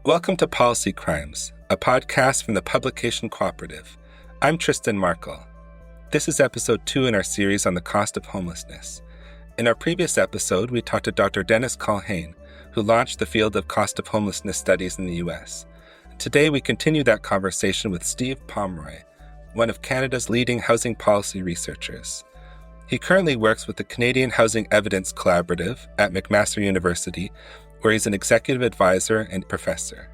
Welcome to Policy Crimes, a podcast from the Publication Cooperative. I'm Tristan Markle. This is episode 2 in our series on the cost of homelessness. In our previous episode, we talked to Dr. Dennis Culhane, who launched the field of cost of homelessness studies in the U.S. Today, we continue that conversation with Steve Pomeroy, one of Canada's leading housing policy researchers. He currently works with the Canadian Housing Evidence Collaborative at McMaster University, where he's an executive advisor and professor.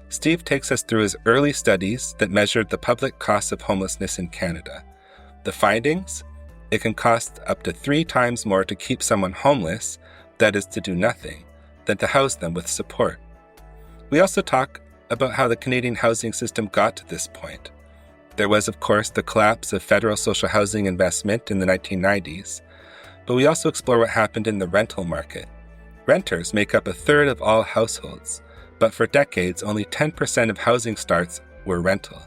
Steve takes us through his early studies that measured the public costs of homelessness in Canada. The findings? It can cost up to 3 times more to keep someone homeless, that is to do nothing, than to house them with support. We also talk about how the Canadian housing system got to this point. There was, of course, the collapse of federal social housing investment in the 1990s, but we also explore what happened in the rental market. Renters make up a third of all households, but for decades, only 10% of housing starts were rental.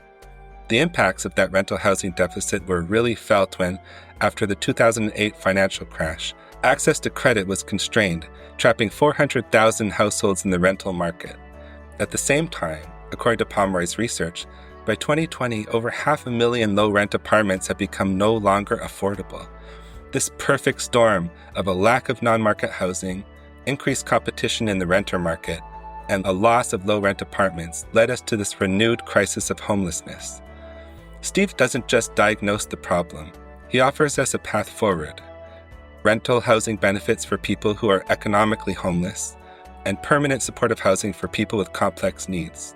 The impacts of that rental housing deficit were really felt when, after the 2008 financial crash, access to credit was constrained, trapping 400,000 households in the rental market. At the same time, according to Pomeroy's research, by 2020, over 500,000 low-rent apartments have become no longer affordable. This perfect storm of a lack of non-market housing, increased competition in the renter market, and a loss of low-rent apartments led us to this renewed crisis of homelessness. Steve doesn't just diagnose the problem, he offers us a path forward. Rental housing benefits for people who are economically homeless, and permanent supportive housing for people with complex needs.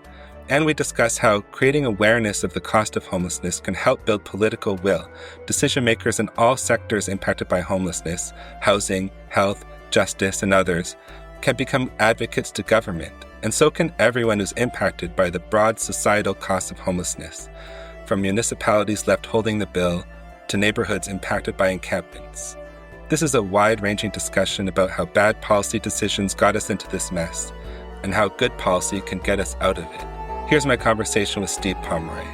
And we discuss how creating awareness of the cost of homelessness can help build political will. Decision makers in all sectors impacted by homelessness, housing, health, justice, and others, can become advocates to government, and so can everyone who's impacted by the broad societal cost of homelessness, from municipalities left holding the bill to neighborhoods impacted by encampments. This is a wide-ranging discussion about how bad policy decisions got us into this mess, and how good policy can get us out of it. Here's my conversation with Steve Pomeroy.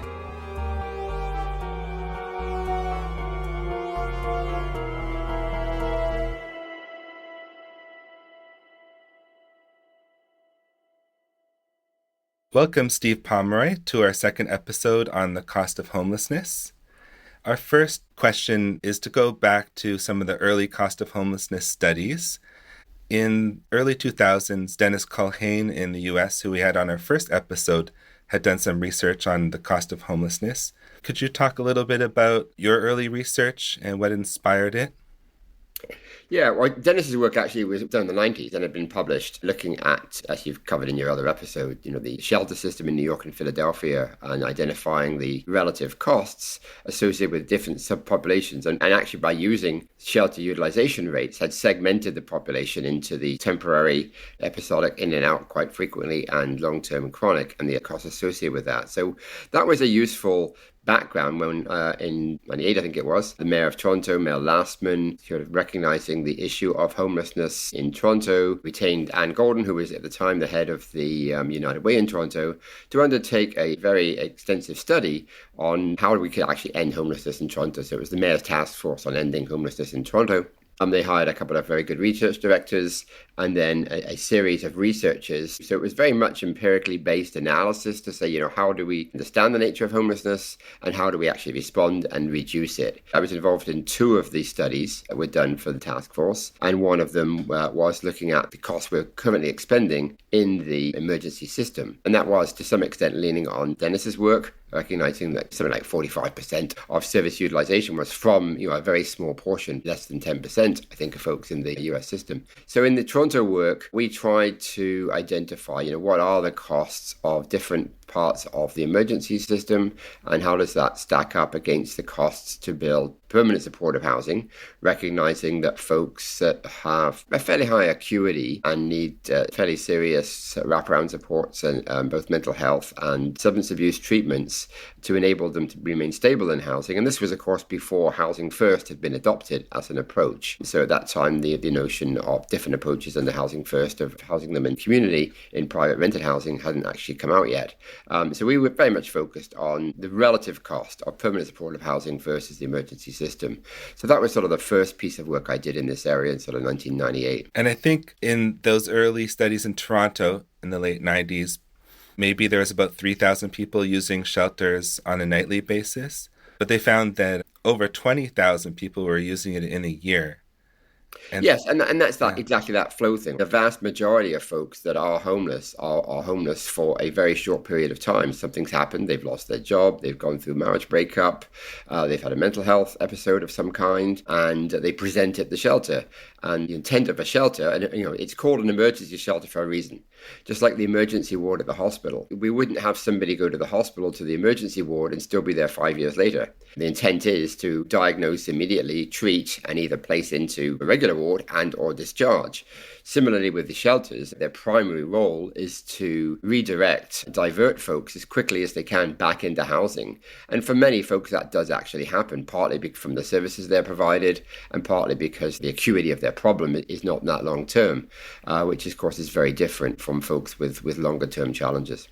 Welcome, Steve Pomeroy, to our second episode on the cost of homelessness. Our first question is to go back to some of the early cost of homelessness studies. In early 2000s, Dennis Culhane in the U.S., who we had on our first episode, had done some research on the cost of homelessness. Could you talk a little bit about your early research and what inspired it? Yeah, well, Dennis's work actually was done in the 90s and had been published looking at, as you've covered in your other episode, the shelter system in New York and Philadelphia and identifying the relative costs associated with different subpopulations. And actually by using shelter utilization rates had segmented the population into the temporary, episodic, in and out quite frequently, and long-term and chronic, and the costs associated with that. So that was a useful background when in 98, I think it was, the mayor of Toronto, Mayor Lastman, sort of recognizing the issue of homelessness in Toronto, retained Anne Gordon, who was at the time the head of the United Way in Toronto, to undertake a very extensive study on how we could actually end homelessness in Toronto. So it was the mayor's task force on ending homelessness in Toronto. They hired a couple of very good research directors and then a series of researchers. So it was very much empirically based analysis to say, how do we understand the nature of homelessness and how do we actually respond and reduce it? I was involved in 2 of these studies that were done for the task force. And one of them was looking at the costs we're currently expending in the emergency system. And that was to some extent leaning on Dennis's work, recognizing that something like 45% of service utilization was from a very small portion, less than 10%, I think, of folks in the US system. So in the Toronto work, we tried to identify, what are the costs of different parts of the emergency system and how does that stack up against the costs to build permanent supportive housing, recognizing that folks that have a fairly high acuity and need fairly serious wraparound supports and both mental health and substance abuse treatments to enable them to remain stable in housing. And this was, of course, before Housing First had been adopted as an approach. So at that time, the notion of different approaches under Housing First of housing them in community in private rented housing hadn't actually come out yet. So we were very much focused on the relative cost of permanent supportive housing versus the emergency system. So that was sort of the first piece of work I did in this area in sort of 1998. And I think in those early studies in Toronto in the late 90s, maybe there was about 3,000 people using shelters on a nightly basis, but they found that over 20,000 people were using it in a year. And Yes, and that's yeah, exactly that flow thing. The vast majority of folks that are homeless are homeless for a very short period of time. Something's happened, they've lost their job, they've gone through marriage breakup, they've had a mental health episode of some kind, and they present at the shelter. And the intent of a shelter, and it's called an emergency shelter for a reason. Just like the emergency ward at the hospital. We wouldn't have somebody go to the hospital to the emergency ward and still be there 5 years later. The intent is to diagnose immediately, treat, and either place into a regular ward and or discharge. Similarly with the shelters, their primary role is to redirect, divert folks as quickly as they can back into housing. And for many folks, that does actually happen, partly from the services they're provided and partly because the acuity of their problem is not that long term, which of course is very different from folks with longer term challenges.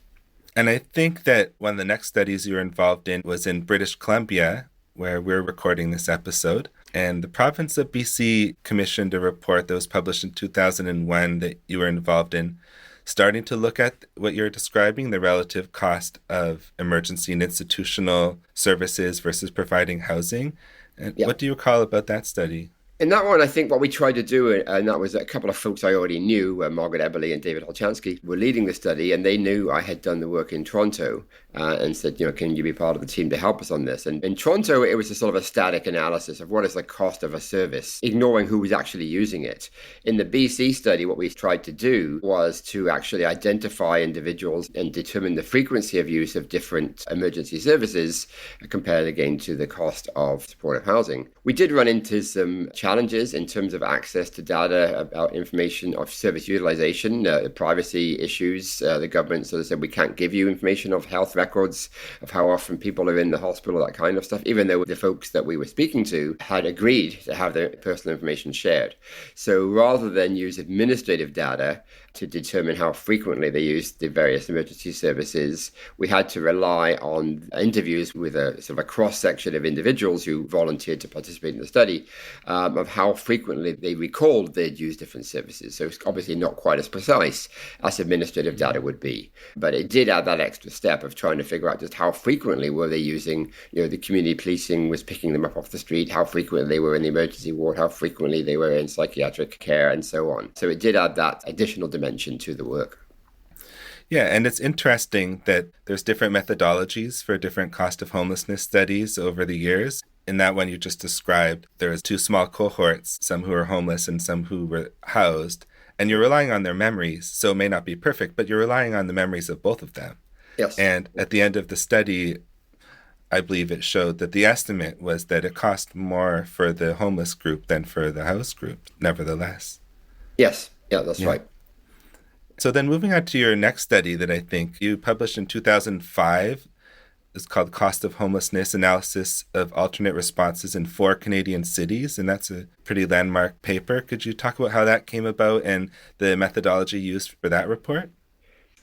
and I think that one of the next studies you were involved in was in British Columbia, where we're recording this episode. And the province of BC commissioned a report that was published in 2001 that you were involved in, starting to look at what you're describing, the relative cost of emergency and institutional services versus providing housing. And Yeah. what do you recall about that study? In that one, I think what we tried to do, and that was a couple of folks I already knew, Margaret Eberly and David Holchansky, were leading the study, and they knew I had done the work in Toronto and said, can you be part of the team to help us on this? And in Toronto, it was a sort of a static analysis of what is the cost of a service, ignoring who was actually using it. In the BC study, what we tried to do was to actually identify individuals and determine the frequency of use of different emergency services compared again to the cost of supportive housing. We did run into some challenges in terms of access to data about information of service utilization, privacy issues. The government sort of said we can't give you information of health records, of how often people are in the hospital, that kind of stuff, even though the folks that we were speaking to had agreed to have their personal information shared. So rather than use administrative data to determine how frequently they used the various emergency services, we had to rely on interviews with a sort of a cross-section of individuals who volunteered to participate in the study of how frequently they recalled they'd used different services. So it's obviously not quite as precise as administrative data would be. But it did add that extra step of trying to figure out just how frequently were they using, the community policing was picking them up off the street, how frequently they were in the emergency ward, how frequently they were in psychiatric care, and so on. So it did add that additional dimension to the work. Yeah, and it's interesting that there's different methodologies for different cost of homelessness studies over the years. In that one you just described, there's two small cohorts, some who are homeless and some who were housed, and you're relying on their memories, so it may not be perfect, but you're relying on the memories of both of them. Yes. And at the end of the study, I believe it showed that the estimate was that it cost more for the homeless group than for the housed group, nevertheless. Yes. Yeah, that's right. So then moving on to your next study that I think you published in 2005, it's called Cost of Homelessness, Analysis of Alternate Responses in 4 Canadian Cities, and that's a pretty landmark paper. Could you talk about how that came about and the methodology used for that report?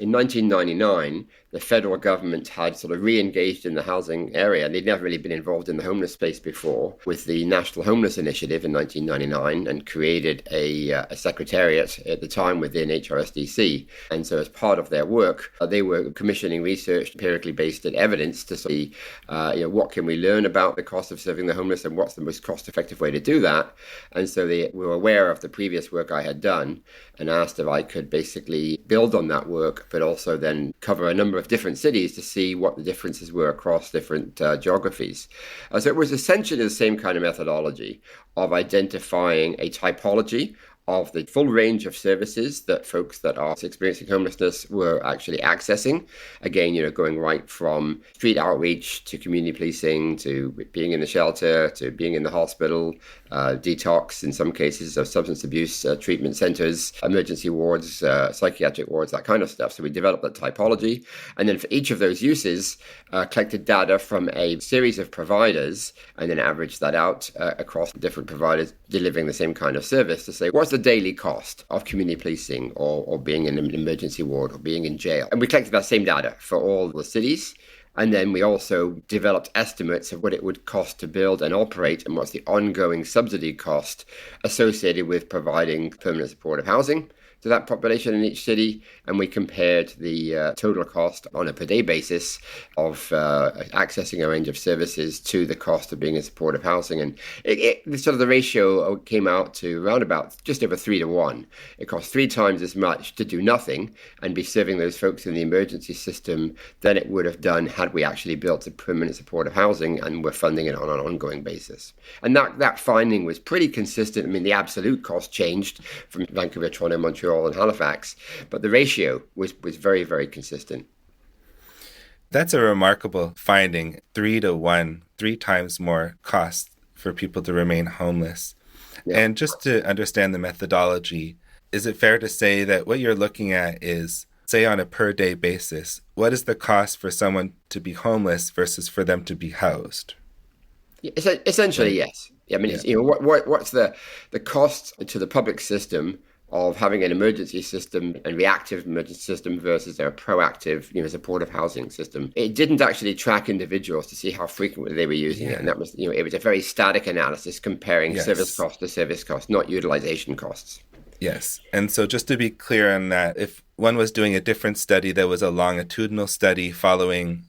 In 1999, the federal government had sort of re-engaged in the housing area. They'd never really been involved in the homeless space before with the National Homeless Initiative in 1999 and created a secretariat at the time within HRSDC. And so as part of their work, they were commissioning research empirically based on evidence to see what can we learn about the cost of serving the homeless and what's the most cost-effective way to do that. And so they were aware of the previous work I had done and asked if I could basically build on that work, but also then cover a number of different cities to see what the differences were across different geographies. So it was essentially the same kind of methodology of identifying a typology of the full range of services that folks that are experiencing homelessness were actually accessing. Again, going right from street outreach to community policing to being in the shelter to being in the hospital, detox in some cases of substance abuse treatment centers, emergency wards, psychiatric wards, that kind of stuff. So we developed that typology. And then for each of those uses, collected data from a series of providers and then averaged that out across different providers delivering the same kind of service to say, what's the daily cost of community policing or being in an emergency ward or being in jail? And we collected that same data for all the cities. And then we also developed estimates of what it would cost to build and operate and what's the ongoing subsidy cost associated with providing permanent supportive housing to that population in each city, and we compared the total cost on a per day basis of accessing a range of services to the cost of being in supportive housing. And sort of the ratio came out to around about just over 3-1. It costs 3 times as much to do nothing and be serving those folks in the emergency system than it would have done had we actually built a permanent supportive housing and were funding it on an ongoing basis. And that finding was pretty consistent. I mean, the absolute cost changed from Vancouver, Toronto, Montreal, and Halifax, but the ratio was very, very consistent. That's a remarkable finding. 3-1, 3 times more cost for people to remain homeless. Yeah. And just to understand the methodology, is it fair to say that what you're looking at is, say on a per day basis, what is the cost for someone to be homeless versus for them to be housed? Essentially, yes. I mean, yeah. What's the cost to the public system of having an emergency system and reactive emergency system versus a proactive, supportive housing system? It didn't actually track individuals to see how frequently they were using it, and that was, it was a very static analysis comparing service cost to service cost, not utilization costs. Yes. And so just to be clear on that, if one was doing a different study that was a longitudinal study following,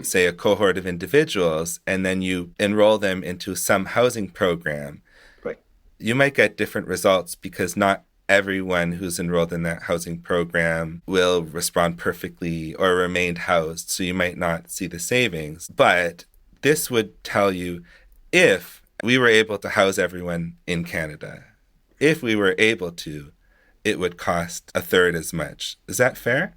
say, a cohort of individuals, and then you enroll them into some housing program, right, you might get different results because not everyone who's enrolled in that housing program will respond perfectly or remain housed. So you might not see the savings. But this would tell you if we were able to house everyone in Canada, if we were able to, it would cost 1/3 as much. Is that fair?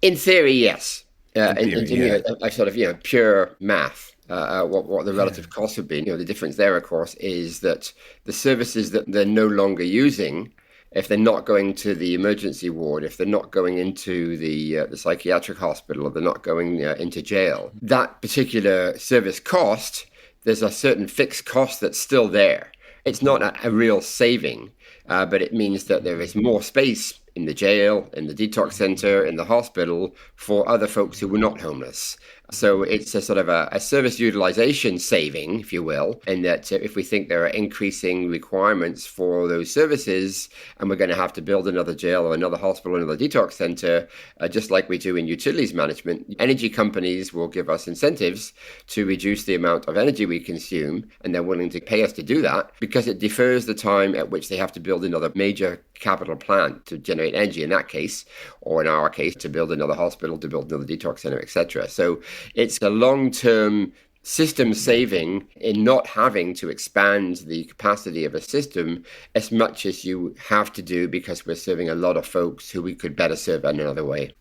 In theory, yes. I sort of, pure math, what the relative cost would be. The difference there, of course, is that the services that they're no longer using, if they're not going to the emergency ward, if they're not going into the psychiatric hospital, or they're not going into jail, that particular service cost, there's a certain fixed cost that's still there. It's not a real saving, but it means that there is more space in the jail, in the detox center, in the hospital for other folks who were not homeless. So it's a sort of a service utilization saving, if you will, in that if we think there are increasing requirements for those services and we're going to have to build another jail or another hospital or another detox center, just like we do in utilities management, energy companies will give us incentives to reduce the amount of energy we consume, and they're willing to pay us to do that because it defers the time at which they have to build another major capital plant to generate energy in that case, or in our case, to build another hospital, to build another detox center, etc. So it's a long-term system saving in not having to expand the capacity of a system as much as you have to do because we're serving a lot of folks who we could better serve in another way.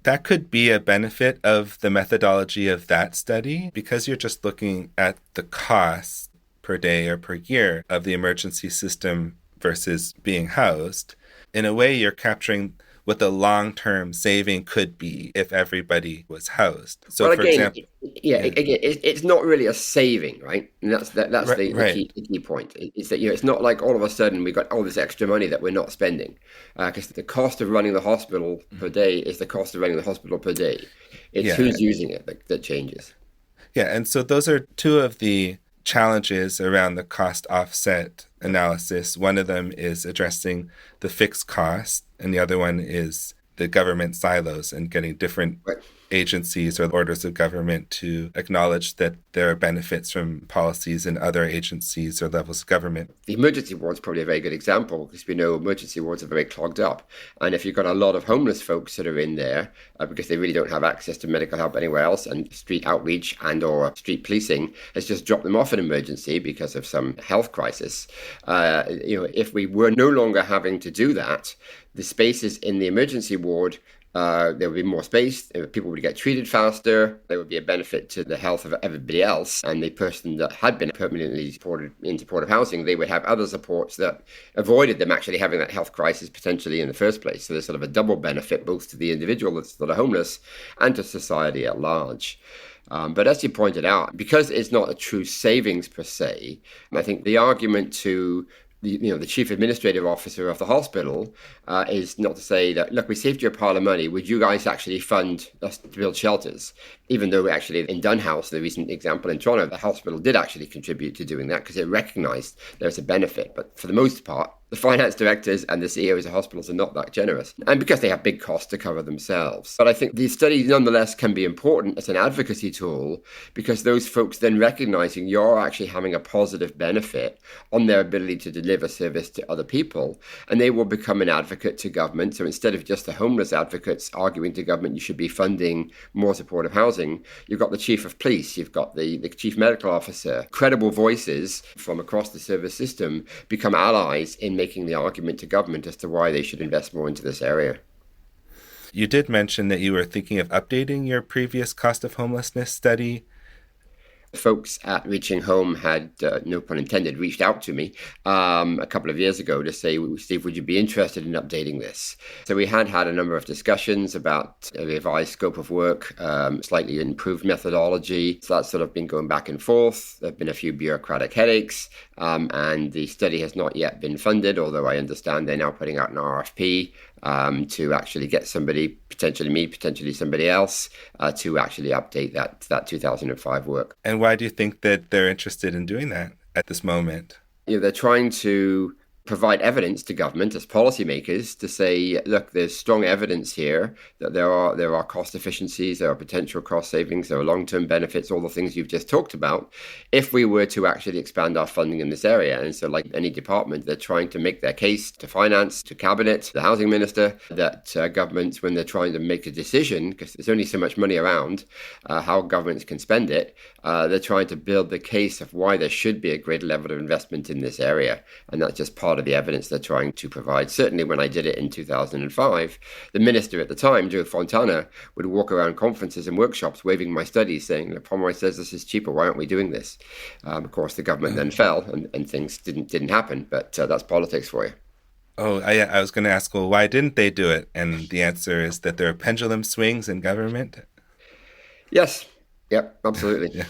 That could be a benefit of the methodology of that study because you're just looking at the cost per day or per year of the emergency system versus being housed. In a way, you're capturing what the long-term saving could be if everybody was housed. So, well, for example, it's not really a saving, right? And that's the key point. Is that it's not like all of a sudden we got all this extra money that we're not spending, because the cost of running the hospital per day is the cost of running the hospital per day. It's who's using it that changes. Yeah, and so those are two of the challenges around the cost offset analysis. One of them is addressing the fixed cost, and the other one is the government silos and getting different agencies or orders of government to acknowledge that there are benefits from policies in other agencies or levels of government. The emergency ward is probably a very good example because we know emergency wards are very clogged up. And if you've got a lot of homeless folks that are in there because they really don't have access to medical help anywhere else, and street outreach and or street policing has just dropped them off an emergency because of some health crisis, if we were no longer having to do that, the spaces in the emergency ward, there would be more space, people would get treated faster, there would be a benefit to the health of everybody else, and the person that had been permanently supported in supportive housing, they would have other supports that avoided them actually having that health crisis potentially in the first place. So there's sort of a double benefit both to the individual that's are homeless and to society at large. But as you pointed out, because it's not a true savings per se, I think the argument to the chief administrative officer of the hospital is not to say that, look, we saved you a pile of money. Would you guys actually fund us to build shelters? Even though actually in Dunhouse, the recent example in Toronto, the hospital did actually contribute to doing that because it recognized there's a benefit. But for the most part, The finance directors and the CEOs of hospitals are not that generous, and because they have big costs to cover themselves. But I think these studies nonetheless can be important as an advocacy tool, because those folks then recognizing you're actually having a positive benefit on their ability to deliver service to other people, and they will become an advocate to government. So instead of just the homeless advocates arguing to government you should be funding more supportive housing, you've got the chief of police, you've got the chief medical officer, credible voices from across the service system become allies in making the argument to government as to why they should invest more into this area. You did mention that you were thinking of updating your previous cost of homelessness study. Folks at Reaching Home had, no pun intended, reached out to me a couple of years ago to say, Steve, would you be interested in updating this? So we had a number of discussions about a revised scope of work, slightly improved methodology. So that's sort of been going back and forth. There have been a few bureaucratic headaches, and the study has not yet been funded, although I understand they're now putting out an RFP to actually get somebody, potentially me, potentially somebody else, to actually update that 2005 work. And why do you think that they're interested in doing that at this moment? They're trying to provide evidence to government as policymakers to say, look, there's strong evidence here that there are cost efficiencies, there are potential cost savings, there are long-term benefits, all the things you've just talked about, if we were to actually expand our funding in this area. And so like any department, they're trying to make their case to finance, to cabinet, the housing minister, that governments, when they're trying to make a decision, because there's only so much money around, how governments can spend it, they're trying to build the case of why there should be a greater level of investment in this area. And that's just part of the evidence they're trying to provide. Certainly when I did it in 2005, the minister at the time, Joe Fontana, would walk around conferences and workshops waving my studies saying, Pomeroy says this is cheaper, why aren't we doing this? Of course, the government then fell and things didn't happen, but that's politics for you. Oh, I was going to ask, well, why didn't they do it? And the answer is that there are pendulum swings in government. Yes. Yep, absolutely. Yeah.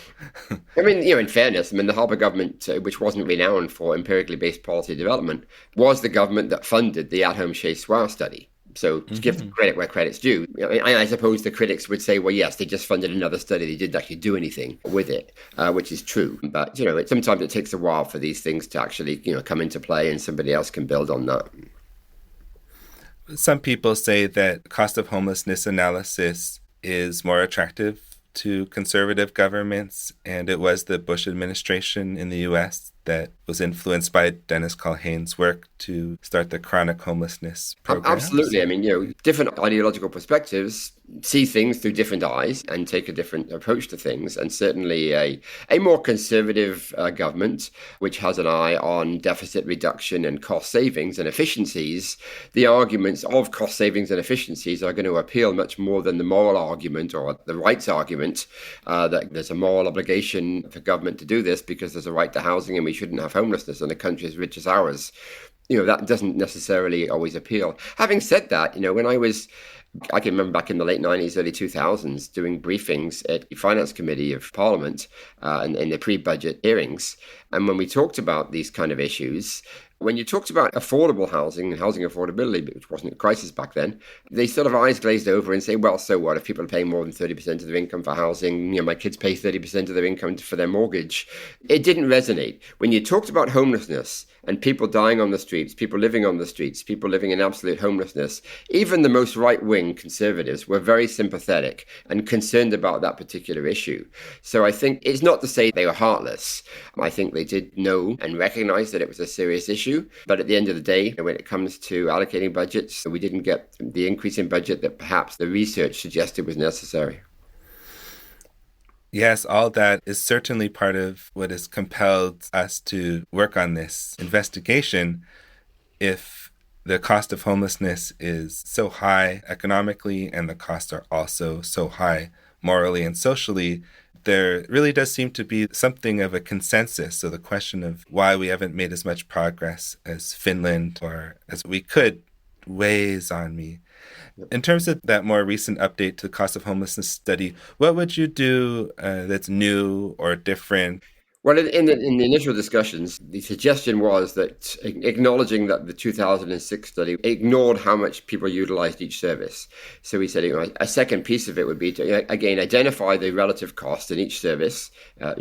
I mean, in fairness, the Harper government, which wasn't renowned for empirically based policy development, was the government that funded the at-home Chez Soir study. So to give credit where credit's due, I suppose the critics would say, well, yes, they just funded another study. They didn't actually do anything with it, which is true. But, sometimes it takes a while for these things to actually, come into play, and somebody else can build on that. Some people say that cost of homelessness analysis is more attractive to conservative governments, and it was the Bush administration in the U.S. that was influenced by Dennis Culhane's work to start the chronic homelessness program. Absolutely. Different ideological perspectives see things through different eyes and take a different approach to things. And certainly a more conservative government, which has an eye on deficit reduction and cost savings and efficiencies, the arguments of cost savings and efficiencies are going to appeal much more than the moral argument or the rights argument that there's a moral obligation for government to do this because there's a right to housing and we shouldn't have homelessness in a country as rich as ours. That doesn't necessarily always appeal. Having said that, I can remember back in the late 90s, early 2000s, doing briefings at the Finance Committee of Parliament and in the pre-budget hearings. And when we talked about these kind of issues, when you talked about affordable housing and housing affordability, which wasn't a crisis back then, they sort of eyes glazed over and say, well, so what if people are paying more than 30% of their income for housing? My kids pay 30% of their income for their mortgage. It didn't resonate. When you talked about homelessness and people dying on the streets, people living on the streets, people living in absolute homelessness, even the most right-wing conservatives were very sympathetic and concerned about that particular issue. So I think it's not to say they were heartless. I think they did know and recognize that it was a serious issue. But at the end of the day, when it comes to allocating budgets, we didn't get the increase in budget that perhaps the research suggested was necessary. Yes, all that is certainly part of what has compelled us to work on this investigation. If the cost of homelessness is so high economically and the costs are also so high morally and socially, there really does seem to be something of a consensus. So the question of why we haven't made as much progress as Finland or as we could weighs on me. In terms of that more recent update to the cost of homelessness study, what would you do that's new or different? Well, in the initial discussions, the suggestion was that acknowledging that the 2006 study ignored how much people utilized each service. So we said a second piece of it would be to, again, identify the relative cost in each service,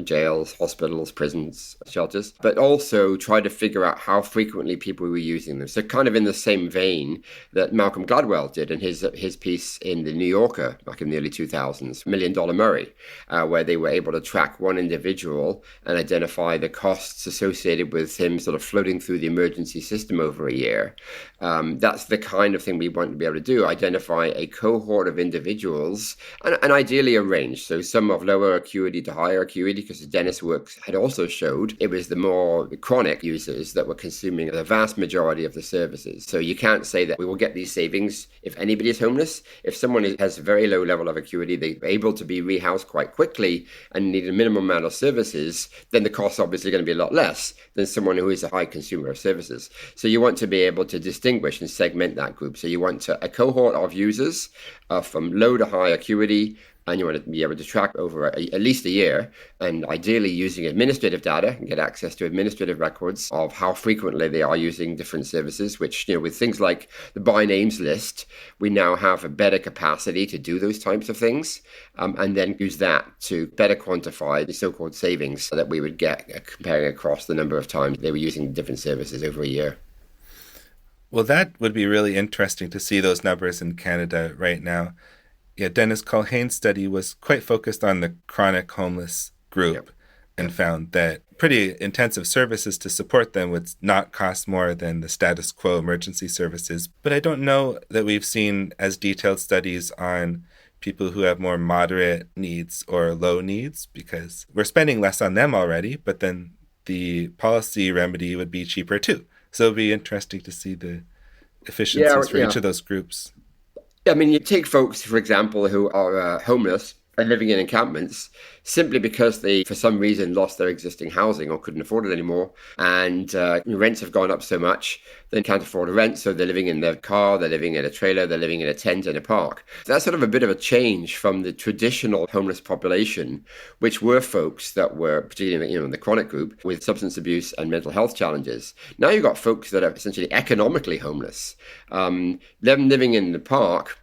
jails, hospitals, prisons, shelters, but also try to figure out how frequently people were using them. So kind of in the same vein that Malcolm Gladwell did in his piece in the New Yorker back in the early 2000s, Million Dollar Murray, where they were able to track one individual and identify the costs associated with him sort of floating through the emergency system over a year. That's the kind of thing we want to be able to do, identify a cohort of individuals and ideally a range. So some of lower acuity to higher acuity, because the Dennis works had also showed it was the more chronic users that were consuming the vast majority of the services. So you can't say that we will get these savings if anybody is homeless. If someone has a very low level of acuity, they're able to be rehoused quite quickly and need a minimum amount of services, then the cost obviously going to be a lot less than someone who is a high consumer of services. So you want to be able to distinguish and segment that group. So you want a cohort of users from low to high acuity, and you want to be able to track over at least a year, and ideally using administrative data and get access to administrative records of how frequently they are using different services, which, with things like the by names list, we now have a better capacity to do those types of things, and then use that to better quantify the so-called savings that we would get comparing across the number of times they were using different services over a year. Well, that would be really interesting to see those numbers in Canada right now. Yeah, Dennis Culhane's study was quite focused on the chronic homeless group and found that pretty intensive services to support them would not cost more than the status quo emergency services. But I don't know that we've seen as detailed studies on people who have more moderate needs or low needs, because we're spending less on them already, but then the policy remedy would be cheaper too. So it'd be interesting to see the efficiencies for each of those groups. I mean, you take folks, for example, who are homeless and living in encampments simply because they, for some reason, lost their existing housing or couldn't afford it anymore. And rents have gone up so much, they can't afford a rent. So they're living in their car, they're living in a trailer, they're living in a tent in a park. That's sort of a bit of a change from the traditional homeless population, which were folks that were, particularly in the chronic group, with substance abuse and mental health challenges. Now you've got folks that are essentially economically homeless. Them living in the park,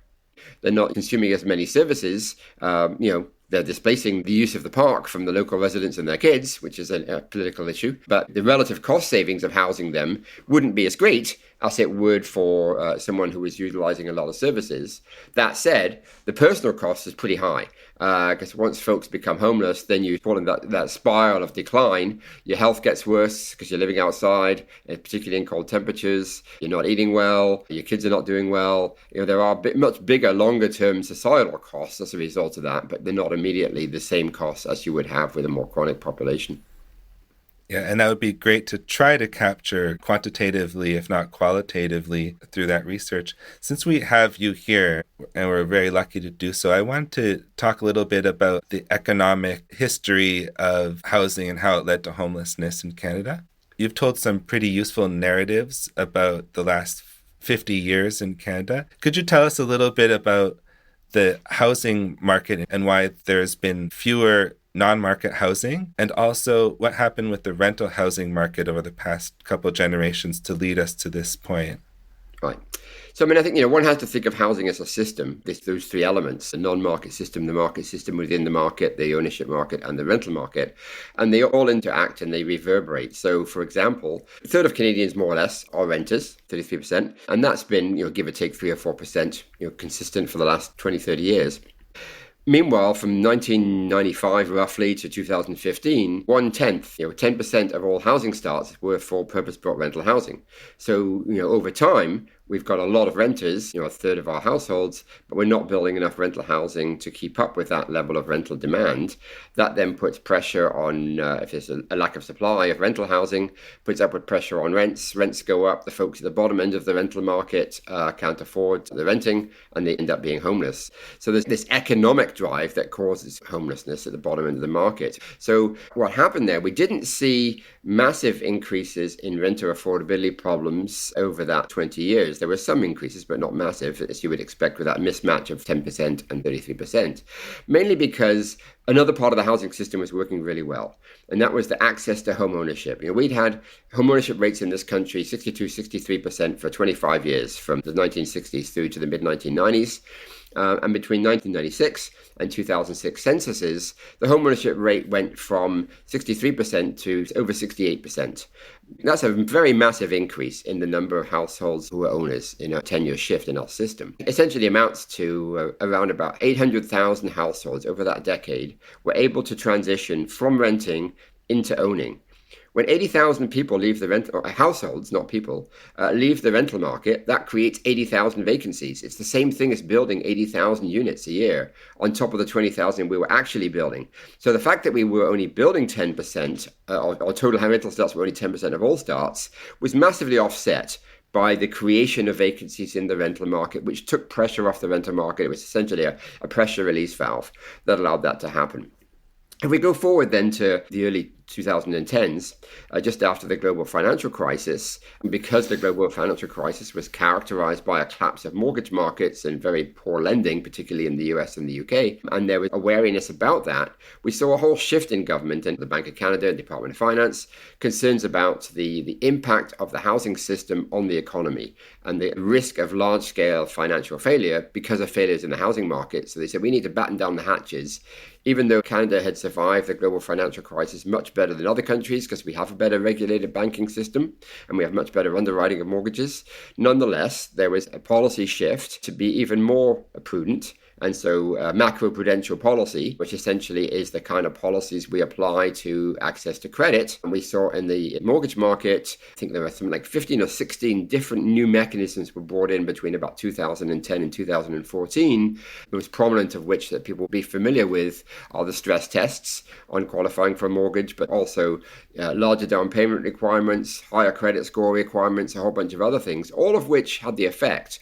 they're not consuming as many services, they're displacing the use of the park from the local residents and their kids, which is a political issue. But the relative cost savings of housing them wouldn't be as great as it would for someone who is utilizing a lot of services. That said, the personal cost is pretty high, because once folks become homeless, then you fall in that spiral of decline. Your health gets worse because you're living outside, particularly in cold temperatures. You're not eating well. Your kids are not doing well. There are much bigger, longer-term societal costs as a result of that, but they're not immediately the same costs as you would have with a more chronic population. Yeah, and that would be great to try to capture quantitatively, if not qualitatively, through that research. Since we have you here, and we're very lucky to do so, I want to talk a little bit about the economic history of housing and how it led to homelessness in Canada. You've told some pretty useful narratives about the last 50 years in Canada. Could you tell us a little bit about the housing market and why there's been fewer non-market housing, and also what happened with the rental housing market over the past couple of generations to lead us to this point? Right. So, I think, one has to think of housing as a system. Those three elements, the non-market system, the market system within the market, the ownership market, and the rental market. And they all interact and they reverberate. So, for example, a third of Canadians, more or less, are renters, 33%. And that's been, give or take 3 or 4%, consistent for the last 20, 30 years. Meanwhile, from 1995 roughly to 2015, 1/10, 10% of all housing starts were for purpose-built rental housing. So, over time, we've got a lot of renters, a third of our households, but we're not building enough rental housing to keep up with that level of rental demand. That then puts pressure on, if there's a lack of supply of rental housing, puts upward pressure on rents. Rents go up. The folks at the bottom end of the rental market can't afford the renting, and they end up being homeless. So there's this economic drive that causes homelessness at the bottom end of the market. So what happened there, we didn't see massive increases in renter affordability problems over that 20 years. There were some increases, but not massive, as you would expect with that mismatch of 10% and 33%, mainly because another part of the housing system was working really well, and that was the access to home ownership. We'd had home ownership rates in this country 62, 63% for 25 years, from the 1960s through to the mid-1990s. And between 1996 and 2006 censuses, the home ownership rate went from 63% to over 68%. That's a very massive increase in the number of households who are owners in a 10-year shift in our system. Essentially amounts to around about 800,000 households over that decade were able to transition from renting into owning. When 80,000 people leave the rental, households, not people, leave the rental market, that creates 80,000 vacancies. It's the same thing as building 80,000 units a year on top of the 20,000 we were actually building. So the fact that we were only building 10%, or total rental starts were only 10% of all starts, was massively offset by the creation of vacancies in the rental market, which took pressure off the rental market. It was essentially a pressure release valve that allowed that to happen. If we go forward then to the early 2010s, just after the global financial crisis, and because the global financial crisis was characterized by a collapse of mortgage markets and very poor lending, particularly in the US and the UK, and there was awareness about that, we saw a whole shift in government and the Bank of Canada and Department of Finance, concerns about the impact of the housing system on the economy and the risk of large-scale financial failure because of failures in the housing market. So they said, we need to batten down the hatches. Even though Canada had survived the global financial crisis much better than other countries because we have a better regulated banking system and we have much better underwriting of mortgages, nonetheless, there was a policy shift to be even more prudent. And so macro-prudential policy, which essentially is the kind of policies we apply to access to credit. And we saw in the mortgage market, I think there were something like 15 or 16 different new mechanisms were brought in between about 2010 and 2014. The most prominent of which that people will be familiar with are the stress tests on qualifying for a mortgage, but also larger down payment requirements, higher credit score requirements, a whole bunch of other things, all of which had the effect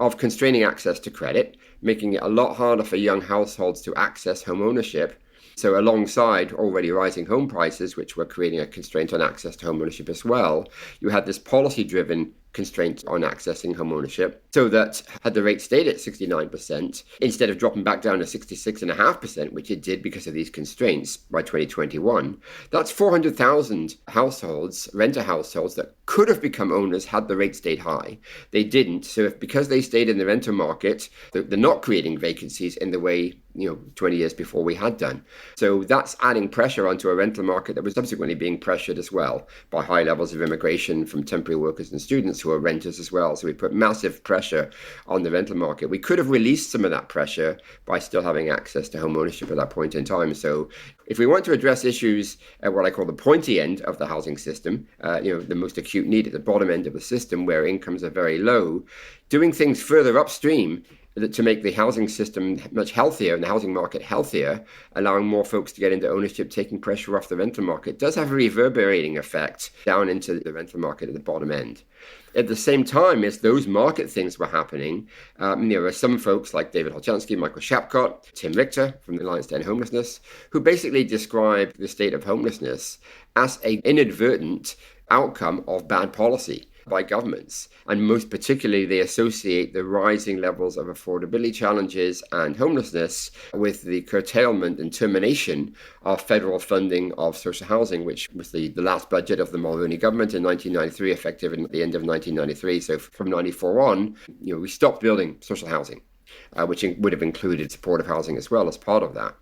of constraining access to credit, making it a lot harder for young households to access home ownership. So alongside already rising home prices, which were creating a constraint on access to home ownership as well, you had this policy-driven constraint on accessing home ownership, so that had the rate stayed at 69%, instead of dropping back down to 66.5%, which it did because of these constraints by 2021, that's 400,000 households, renter households, that could have become owners had the rate stayed high. They didn't. So because they stayed in the rental market, they're not creating vacancies in the way 20 years before we had done. So that's adding pressure onto a rental market that was subsequently being pressured as well by high levels of immigration from temporary workers and students who are renters as well. So we put massive pressure on the rental market. We could have released some of that pressure by still having access to home ownership at that point in time. So if we want to address issues at what I call the pointy end of the housing system, the most acute need at the bottom end of the system where incomes are very low, doing things further upstream to make the housing system much healthier and the housing market healthier, allowing more folks to get into ownership, taking pressure off the rental market, does have a reverberating effect down into the rental market at the bottom end. At the same time as those market things were happening, there were some folks like David Holchansky, Michael Shapcott, Tim Richter from the Alliance to End Homelessness, who basically described the state of homelessness as an inadvertent outcome of bad policy by governments. And most particularly, they associate the rising levels of affordability challenges and homelessness with the curtailment and termination of federal funding of social housing, which was the last budget of the Mulroney government in 1993, effective at the end of 1993. So from 94 on, we stopped building social housing, which would have included supportive housing as well as part of that.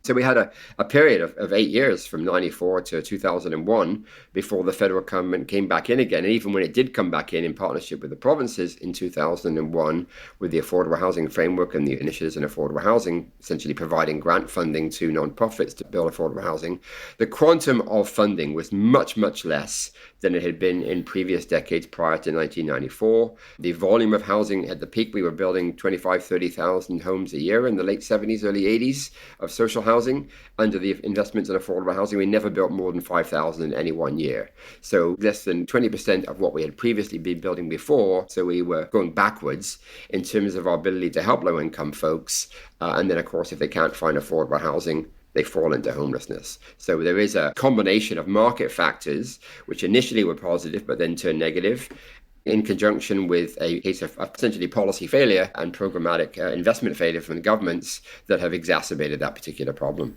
So we had a period of 8 years from 94 to 2001 before the federal government came back in again. And even when it did come back in partnership with the provinces in 2001 with the Affordable Housing Framework and the initiatives in affordable housing, essentially providing grant funding to nonprofits to build affordable housing, the quantum of funding was much, much less than it had been in previous decades prior to 1994. The volume of housing at the peak, we were building 25,000, 30,000 homes a year in the late 70s, early 80s of social housing. Under the investments in affordable housing, we never built more than 5,000 in any 1 year. So less than 20% of what we had previously been building before. So we were going backwards in terms of our ability to help low-income folks. And then, of course, if they can't find affordable housing, they fall into homelessness. So there is a combination of market factors, which initially were positive, but then turned negative, in conjunction with a case of essentially policy failure and programmatic investment failure from the governments that have exacerbated that particular problem.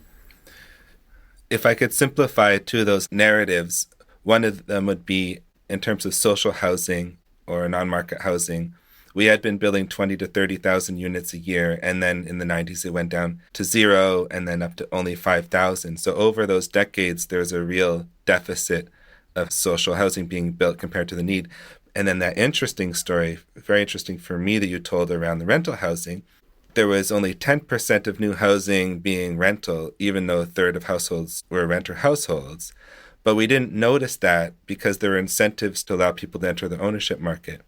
If I could simplify two of those narratives, one of them would be in terms of social housing or non-market housing. We had been building 20 to 30,000 units a year, and then in the 90s it went down to zero and then up to only 5,000. So over those decades, there's a real deficit of social housing being built compared to the need. And then that interesting story, very interesting for me, that you told around the rental housing, there was only 10% of new housing being rental, even though a third of households were renter households. But we didn't notice that because there were incentives to allow people to enter the ownership market,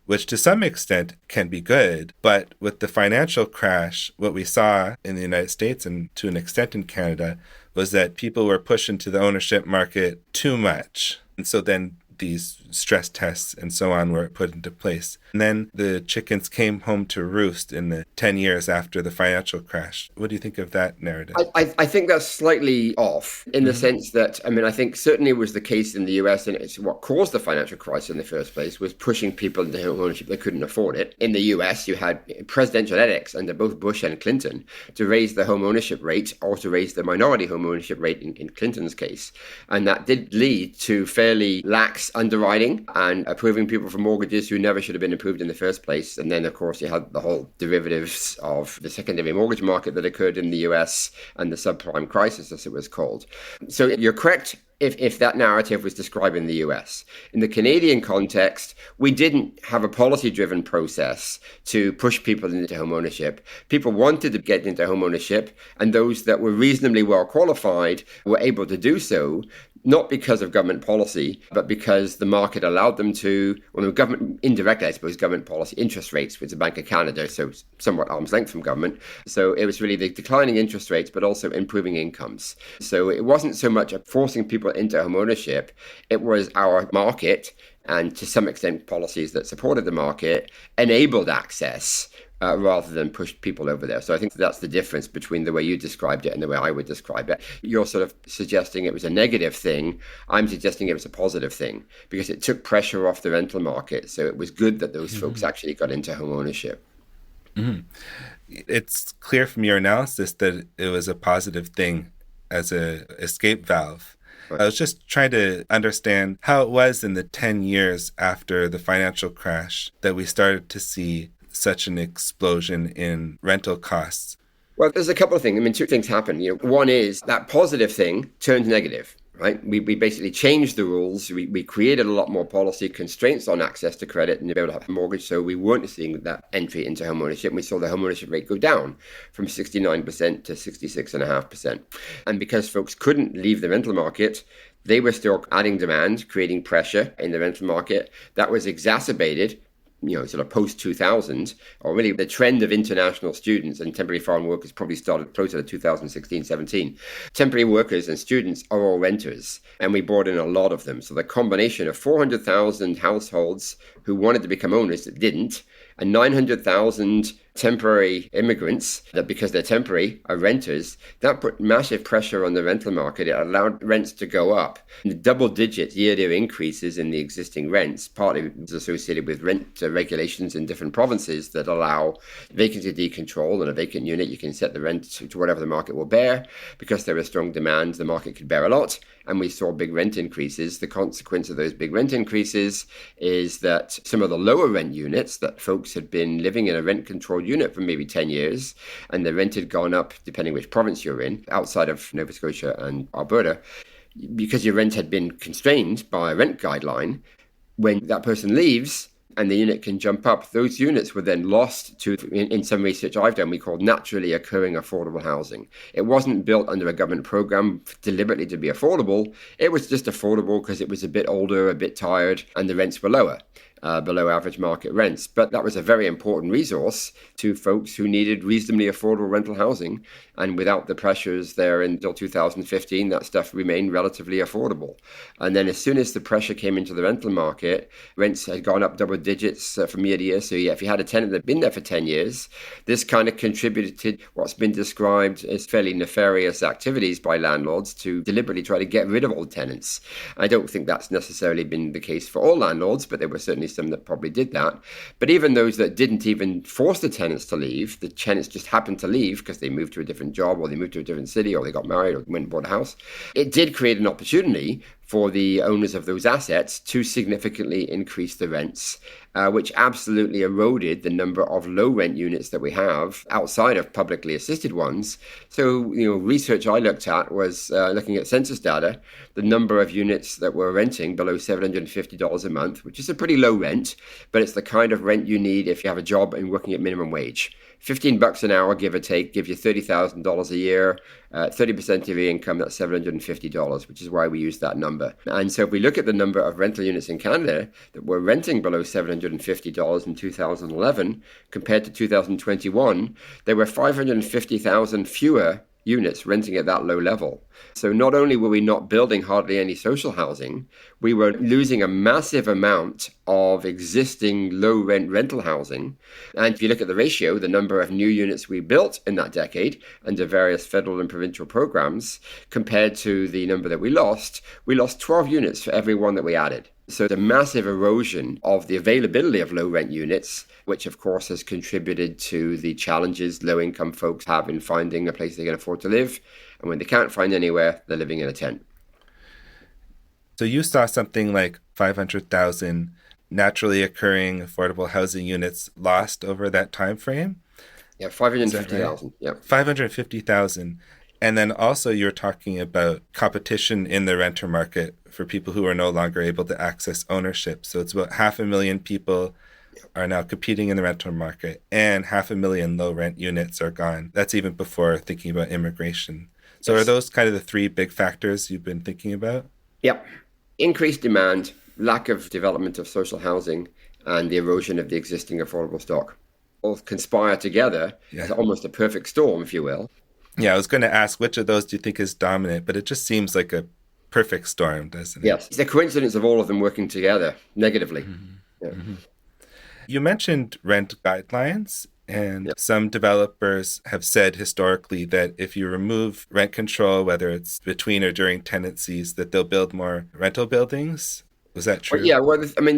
which to some extent can be good. But with the financial crash, what we saw in the United States and to an extent in Canada was that people were pushed into the ownership market too much. And so then these stress tests and so on were put into place. And then the chickens came home to roost in the 10 years after the financial crash. What do you think of that narrative? I think that's slightly off in the sense that, I think certainly it was the case in the US, and it's what caused the financial crisis in the first place, was pushing people into home ownership that couldn't afford it. In the US, you had presidential edicts under both Bush and Clinton to raise the home ownership rate or to raise the minority home ownership rate in Clinton's case. And that did lead to fairly lax underwriting and approving people for mortgages who never should have been approved in the first place. And then, of course, you had the whole derivatives of the secondary mortgage market that occurred in the US and the subprime crisis, as it was called. So you're correct if that narrative was described in the US. In the Canadian context, we didn't have a policy-driven process to push people into home ownership. People wanted to get into home ownership, and those that were reasonably well qualified were able to do so, not because of government policy, but because the market allowed them to, government, indirectly, I suppose, government policy, interest rates with the Bank of Canada, so somewhat arm's length from government. So it was really the declining interest rates, but also improving incomes. So it wasn't so much forcing people into home ownership, it was our market, and to some extent policies that supported the market, enabled access rather than push people over there. So I think that's the difference between the way you described it and the way I would describe it. You're sort of suggesting it was a negative thing. I'm suggesting it was a positive thing because it took pressure off the rental market. So it was good that those folks actually got into home ownership. Mm-hmm. It's clear from your analysis that it was a positive thing as an escape valve. I was just trying to understand how it was in the 10 years after the financial crash that we started to see such an explosion in rental costs. Well, there's a couple of things. Two things happen. One is that positive thing turned negative, right? We basically changed the rules. We created a lot more policy constraints on access to credit and to be able to have a mortgage. So we weren't seeing that entry into home ownership. We saw the home ownership rate go down from 69% to 66.5%. And because folks couldn't leave the rental market, they were still adding demand, creating pressure in the rental market. That was exacerbated sort of post-2000, or really the trend of international students and temporary foreign workers probably started closer to 2016-17. Temporary workers and students are all renters, and we brought in a lot of them. So the combination of 400,000 households who wanted to become owners that didn't, and 900,000 temporary immigrants that, because they're temporary, are renters, that put massive pressure on the rental market. It allowed rents to go up. The double-digit year-to-year increases in the existing rents, partly associated with rent regulations in different provinces that allow vacancy decontrol. In a vacant unit, you can set the rent to whatever the market will bear. Because there was strong demand, the market could bear a lot, and we saw big rent increases. The consequence of those big rent increases is that some of the lower rent units that folks had been living in a rent-controlled unit for maybe 10 years, and the rent had gone up, depending which province you're in, outside of Nova Scotia and Alberta, because your rent had been constrained by a rent guideline. When that person leaves and the unit can jump up, those units were then lost to, in some research I've done, we call naturally occurring affordable housing. It wasn't built under a government program deliberately to be affordable. It was just affordable because it was a bit older, a bit tired, and the rents were lower. Below average market rents. But that was a very important resource to folks who needed reasonably affordable rental housing. And without the pressures there until 2015, that stuff remained relatively affordable. And then as soon as the pressure came into the rental market, rents had gone up double digits from year to year. So if you had a tenant that had been there for 10 years, this kind of contributed to what's been described as fairly nefarious activities by landlords to deliberately try to get rid of old tenants. I don't think that's necessarily been the case for all landlords, but there were certainly certainly some that probably did that. But even those that didn't even force the tenants to leave, the tenants just happened to leave because they moved to a different job or they moved to a different city or they got married or went and bought a house. It did create an opportunity for the owners of those assets to significantly increase the rents, which absolutely eroded the number of low rent units that we have outside of publicly assisted ones. So, research I looked at was looking at census data, the number of units that were renting below $750 a month, which is a pretty low rent, but it's the kind of rent you need if you have a job and working at minimum wage. $15 an hour, give or take, gives you $30,000 a year, 30% of your income, that's $750, which is why we use that number. And so if we look at the number of rental units in Canada that were renting below $750 in 2011 compared to 2021, there were 550,000 fewer units renting at that low level. So not only were we not building hardly any social housing, we were losing a massive amount of existing low rent rental housing. And if you look at the ratio, the number of new units we built in that decade under various federal and provincial programs compared to the number that we lost 12 units for every one that we added. So the massive erosion of the availability of low rent units, which of course has contributed to the challenges low income folks have in finding a place they can afford to live. And when they can't find anywhere, they're living in a tent. So you saw something like 500,000 naturally occurring affordable housing units lost over that time frame? Yeah, 550,000. Right? Yeah. 550,000. And then also you're talking about competition in the renter market for people who are no longer able to access ownership. So it's about 500,000 people are now competing in the rental market, and 500,000 low rent units are gone. That's even before thinking about immigration. So yes. Are those kind of the three big factors you've been thinking about? Yep. Increased demand, lack of development of social housing, and the erosion of the existing affordable stock all conspire together as almost a perfect storm, if you will. Yeah, I was going to ask, which of those do you think is dominant? But it just seems like a perfect storm, doesn't it? Yes, it's a coincidence of all of them working together negatively. Mm-hmm. Yeah. Mm-hmm. You mentioned rent guidelines, and some developers have said historically that if you remove rent control, whether it's between or during tenancies, that they'll build more rental buildings. Was that true?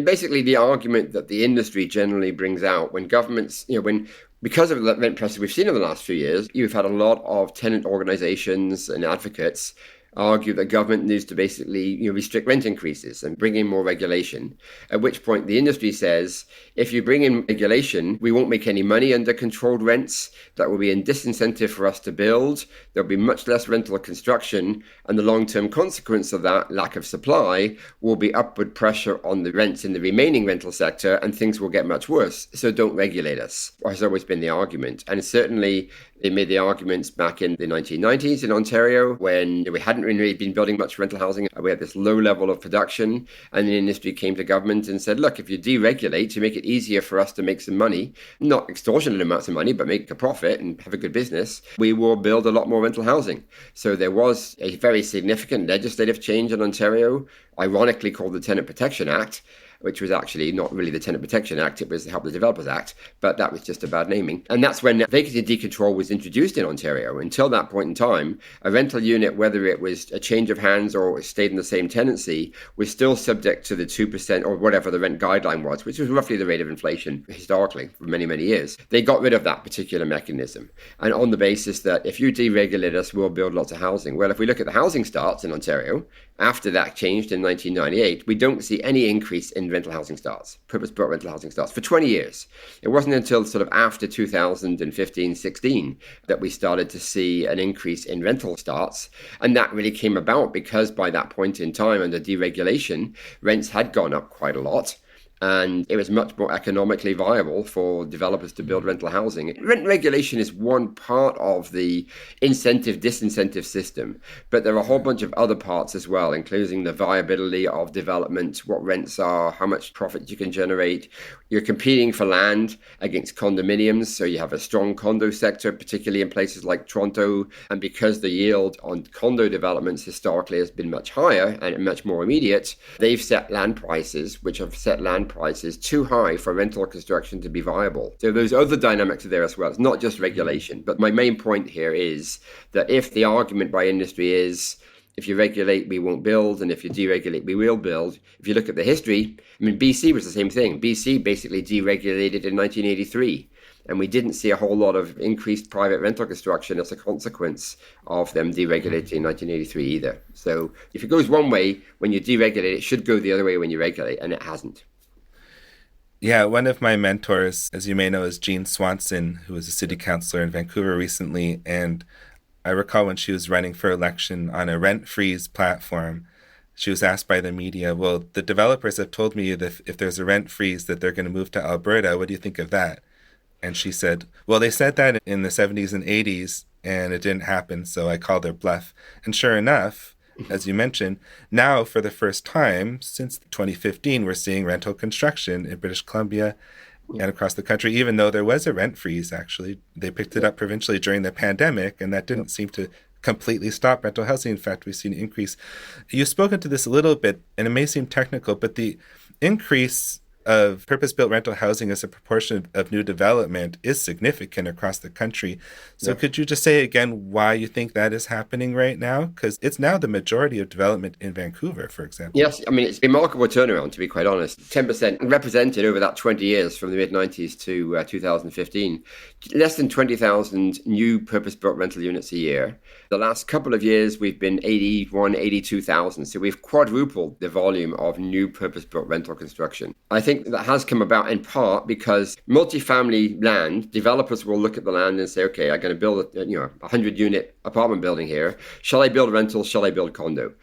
Basically the argument that the industry generally brings out when governments, because of the rent pressure we've seen in the last few years, you've had a lot of tenant organizations and advocates argue that government needs to basically restrict rent increases and bring in more regulation, at which point the industry says, if you bring in regulation, we won't make any money under controlled rents. That will be a disincentive for us to build. There'll be much less rental construction, and the long-term consequence of that lack of supply will be upward pressure on the rents in the remaining rental sector, and things will get much worse. So don't regulate us, has always been the argument. And certainly they made the arguments back in the 1990s in Ontario when we hadn't really been building much rental housing. We had this low level of production, and the industry came to government and said, look, if you deregulate to make it easier for us to make some money, not extortionate amounts of money, but make a profit and have a good business, we will build a lot more rental housing. So there was a very significant legislative change in Ontario, ironically called the Tenant Protection Act, which was actually not really the Tenant Protection Act, it was the Help the Developers Act, but that was just a bad naming. And that's when vacancy decontrol was introduced in Ontario. Until that point in time, a rental unit, whether it was a change of hands or stayed in the same tenancy, was still subject to the 2% or whatever the rent guideline was, which was roughly the rate of inflation historically for many, many years. They got rid of that particular mechanism. And on the basis that if you deregulate us, we'll build lots of housing. Well, if we look at the housing starts in Ontario, after that changed in 1998, we don't see any increase in rental housing starts, purpose-built rental housing starts, for 20 years. It wasn't until sort of after 2015-16 that we started to see an increase in rental starts. And that really came about because by that point in time, under deregulation, rents had gone up quite a lot. And it was much more economically viable for developers to build rental housing. Rent regulation is one part of the incentive-disincentive system, but there are a whole bunch of other parts as well, including the viability of development, what rents are, how much profit you can generate. You're competing for land against condominiums, so you have a strong condo sector, particularly in places like Toronto. And because the yield on condo developments historically has been much higher and much more immediate, they've set land prices, which have set land prices too high for rental construction to be viable. So those other dynamics are there as well. It's not just regulation. But my main point here is that if the argument by industry is if you regulate, we won't build, and if you deregulate, we will build. If you look at the history, I mean, BC was the same thing. BC basically deregulated in 1983. And we didn't see a whole lot of increased private rental construction as a consequence of them deregulating in 1983 either. So if it goes one way when you deregulate, it should go the other way when you regulate, and it hasn't. Yeah, one of my mentors, as you may know, is Jean Swanson, who was a city councillor in Vancouver recently. And I recall when she was running for election on a rent freeze platform, she was asked by the media, well, the developers have told me that if there's a rent freeze that they're going to move to Alberta. What do you think of that? And she said, well, they said that in the 70s and 80s, and it didn't happen, so I called their bluff. And sure enough, as you mentioned, now for the first time since 2015, we're seeing rental construction in British Columbia and across the country, even though there was a rent freeze, actually. They picked it up provincially during the pandemic, and that didn't seem to completely stop rental housing. In fact, we've seen an increase. You've spoken to this a little bit, and it may seem technical, but the increase of purpose-built rental housing as a proportion of new development is significant across the country. So could you just say again why you think that is happening right now? Because it's now the majority of development in Vancouver, for example. Yes, I mean, it's a remarkable turnaround, to be quite honest. 10% represented over that 20 years from the mid-90s to 2015. Less than 20,000 new purpose-built rental units a year. The last couple of years, we've been 81, 82,000. So we've quadrupled the volume of new purpose-built rental construction. I think that has come about in part because multifamily land, developers will look at the land and say, okay, I'm going to build a 100-unit apartment building here. Shall I build rentals? Shall I build condo?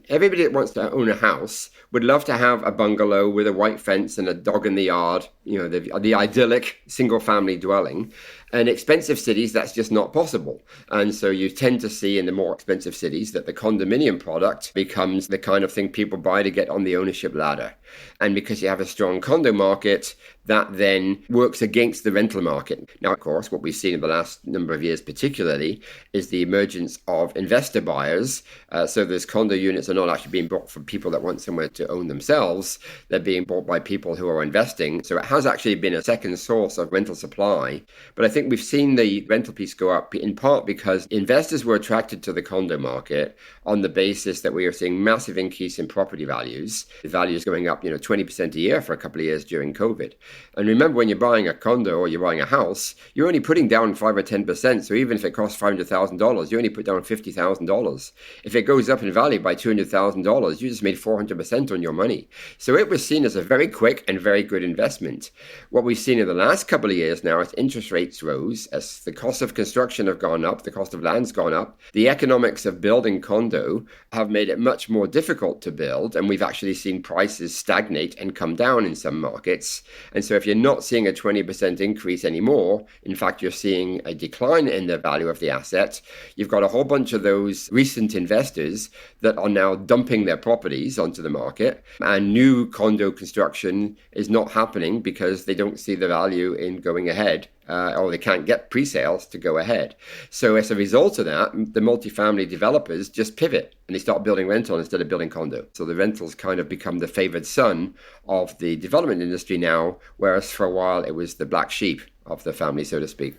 Everybody that wants to own a house would love to have a bungalow with a white fence and a dog in the yard, the idyllic single-family dwelling. In expensive cities, that's just not possible. And so you tend to see in the more expensive cities that the condominium product becomes the kind of thing people buy to get on the ownership ladder. And because you have a strong condo market, that then works against the rental market. Now, of course, what we've seen in the last number of years particularly is the emergence of investor buyers. So those condo units are not actually being bought from people that want somewhere to own themselves. They're being bought by people who are investing. So it has actually been a second source of rental supply. But I think we've seen the rental piece go up in part because investors were attracted to the condo market on the basis that we are seeing massive increase in property values. The values going up, 20% a year for a couple of years during COVID. And remember, when you're buying a condo or you're buying a house, you're only putting down 5 or 10%. So even if it costs $500,000, you only put down $50,000. If it goes up in value by $200,000, you just made 400% on your money. So it was seen as a very quick and very good investment. What we've seen in the last couple of years now is interest rates rose as the cost of construction have gone up, the cost of land's gone up. The economics of building condo have made it much more difficult to build. And we've actually seen prices stagnate and come down in some markets. And so if you're not seeing a 20% increase anymore, in fact, you're seeing a decline in the value of the asset, you've got a whole bunch of those recent investors that are now dumping their properties onto the market. And new condo construction is not happening because they don't see the value in going ahead. Or they can't get pre-sales to go ahead. So as a result of that, the multifamily developers just pivot and they start building rental instead of building condo. So the rentals kind of become the favored son of the development industry now, whereas for a while it was the black sheep of the family, so to speak.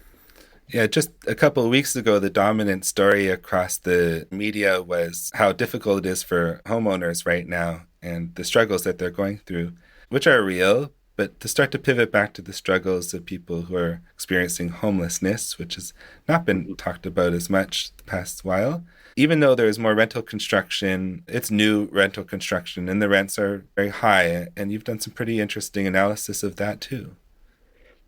Yeah, just a couple of weeks ago, the dominant story across the media was how difficult it is for homeowners right now and the struggles that they're going through, which are real. But to start to pivot back to the struggles of people who are experiencing homelessness, which has not been talked about as much the past while, even though there is more rental construction, it's new rental construction and the rents are very high. And you've done some pretty interesting analysis of that too.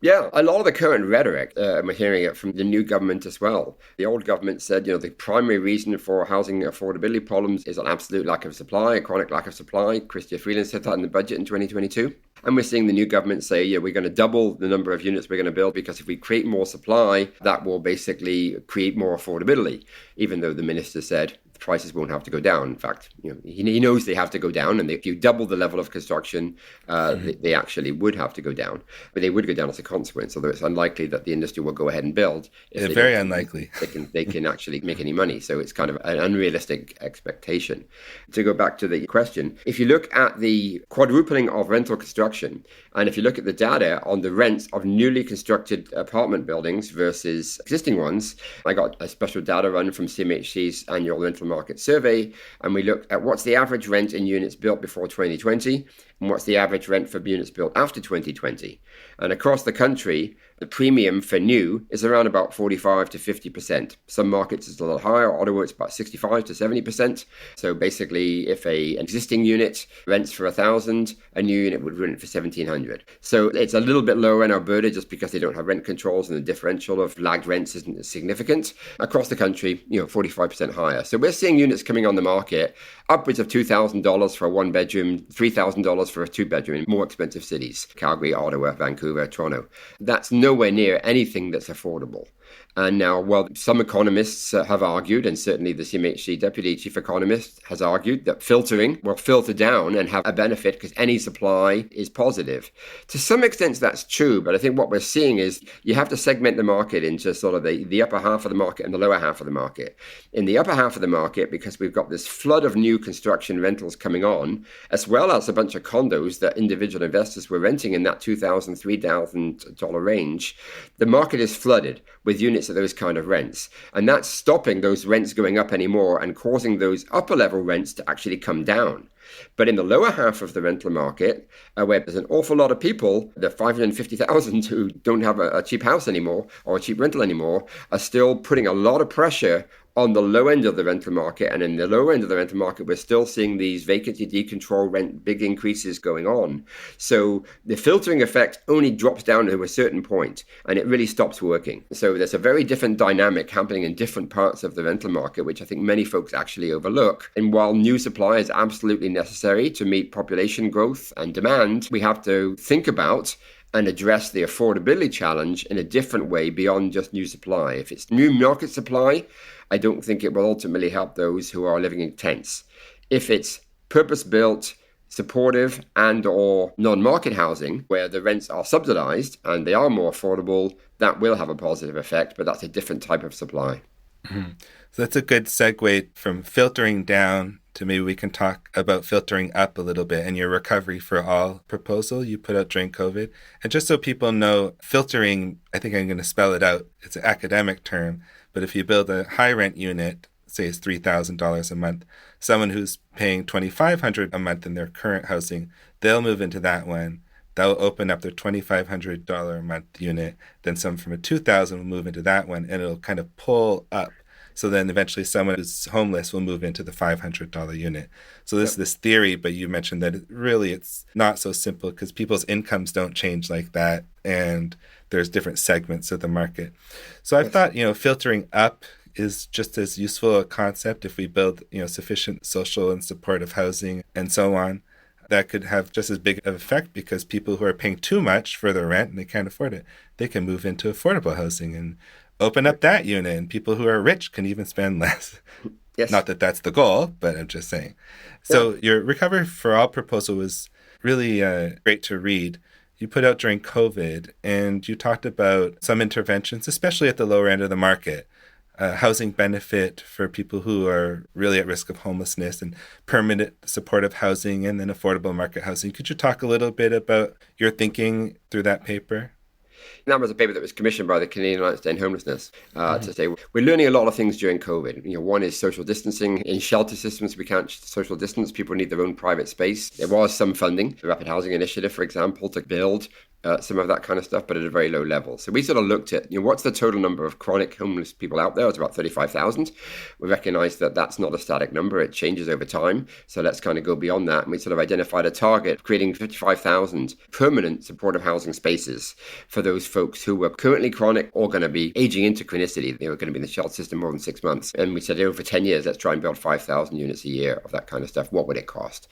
Yeah, a lot of the current rhetoric, we're hearing it from the new government as well. The old government said, the primary reason for housing affordability problems is an absolute lack of supply, a chronic lack of supply. Chrystia Freeland said that in the budget in 2022. And we're seeing the new government say, we're going to double the number of units we're going to build because if we create more supply, that will basically create more affordability, even though the minister said the prices won't have to go down. In fact, he knows they have to go down, and if you double the level of construction, they actually would have to go down. But they would go down as a consequence, although it's unlikely that the industry will go ahead and build. It's very unlikely. They can actually make any money. So it's kind of an unrealistic expectation. To go back to the question, if you look at the quadrupling of rental construction, and if you look at the data on the rents of newly constructed apartment buildings versus existing ones, I got a special data run from CMHC's annual rental market survey, and we looked at what's the average rent in units built before 2020 and what's the average rent for units built after 2020. And across the country, the premium for new is around about 45 to 50%. Some markets it's a little higher. Ottawa, it's about 65 to 70%. So basically, if an existing unit rents for 1,000, a new unit would rent for 1,700. So it's a little bit lower in Alberta just because they don't have rent controls and the differential of lagged rents isn't as significant. Across the country, 45% higher. So we're seeing units coming on the market upwards of $2,000 for a one bedroom, $3,000 for a two bedroom in more expensive cities, Calgary, Ottawa, Vancouver, Toronto. That's nowhere near anything that's affordable. And now, well, some economists have argued, and certainly the CMHC Deputy Chief Economist has argued, that filtering will filter down and have a benefit because any supply is positive. To some extent, that's true, but I think what we're seeing is you have to segment the market into sort of the upper half of the market and the lower half of the market. In the upper half of the market, because we've got this flood of new construction rentals coming on, as well as a bunch of condos that individual investors were renting in that $2,000, $3,000 range, the market is flooded with units at those kind of rents. And that's stopping those rents going up anymore and causing those upper level rents to actually come down. But in the lower half of the rental market, where there's an awful lot of people, the 550,000 who don't have a cheap house anymore or a cheap rental anymore, are still putting a lot of pressure on the low end of the rental market. And in the lower end of the rental market, we're still seeing these vacancy decontrol rent big increases going on. So the filtering effect only drops down to a certain point and it really stops working. So there's a very different dynamic happening in different parts of the rental market, which I think many folks actually overlook. And while new supply is absolutely necessary to meet population growth and demand, we have to think about and address the affordability challenge in a different way beyond just new supply. If it's new market supply, I don't think it will ultimately help those who are living in tents. If it's purpose-built, supportive and or non-market housing where the rents are subsidized and they are more affordable, that will have a positive effect, but that's a different type of supply. Mm-hmm. So that's a good segue from filtering down to maybe we can talk about filtering up a little bit and your Recovery for All proposal you put out during COVID. And just so people know, filtering, I think I'm going to spell it out. It's an academic term, but if you build a high rent unit, say it's $3,000 a month, someone who's paying $2,500 a month in their current housing, they'll move into that one. They'll open up their $2,500 a month unit. Then someone from a $2,000 will move into that one, and it'll kind of pull up. So then eventually someone who's homeless will move into the $500 unit. So this is this theory, but you mentioned that it's not so simple because people's incomes don't change like that, and there's different segments of the market. So I thought, filtering up is just as useful a concept if we build, sufficient social and supportive housing and so on. That could have just as big of effect because people who are paying too much for their rent and they can't afford it, they can move into affordable housing and open up that unit, and people who are rich can even spend less. Yes. Not that that's the goal, but I'm just saying. So your Recovery for All proposal was really great to read. You put out during COVID, and you talked about some interventions, especially at the lower end of the market, housing benefit for people who are really at risk of homelessness and permanent supportive housing and then affordable market housing. Could you talk a little bit about your thinking through that paper? That was a paper that was commissioned by the Canadian Alliance to End Homelessness to say we're learning a lot of things during COVID. One is social distancing. In shelter systems, we can't social distance. People need their own private space. There was some funding, the Rapid Housing Initiative, for example, to build some of that kind of stuff, but at a very low level. So we sort of looked at, what's the total number of chronic homeless people out there? It's about 35,000. We recognize that that's not a static number. It changes over time. So let's kind of go beyond that. And we sort of identified a target of creating 55,000 permanent supportive housing spaces for those folks who were currently chronic or going to be aging into chronicity. They were going to be in the shelter system more than 6 months. And we said, over 10 years, let's try and build 5,000 units a year of that kind of stuff. What would it cost?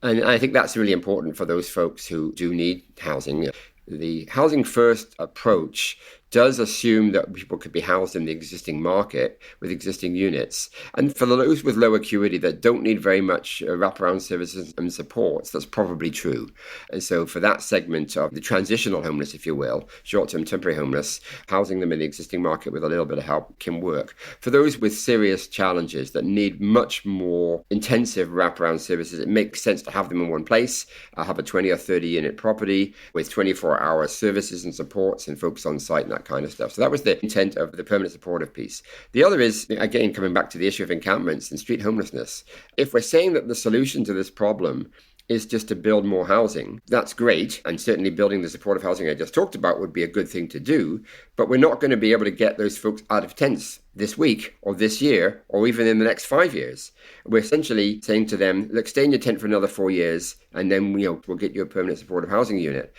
And I think that's really important for those folks who do need housing. The housing first approach does assume that people could be housed in the existing market with existing units. And for those with low acuity that don't need very much wraparound services and supports, that's probably true. And so for that segment of the transitional homeless, if you will, short-term temporary homeless, housing them in the existing market with a little bit of help can work. For those with serious challenges that need much more intensive wraparound services, it makes sense to have them in one place, have a 20 or 30 unit property with 24-hour services and supports and folks on site and that that kind of stuff. So that was the intent of the permanent supportive piece. The other is, again, coming back to the issue of encampments and street homelessness. If we're saying that the solution to this problem is just to build more housing, that's great. And certainly building the supportive housing I just talked about would be a good thing to do. But we're not going to be able to get those folks out of tents this week or this year or even in the next 5 years. We're essentially saying to them, look, stay in your tent for another 4 years and then we'll get you a permanent supportive housing unit.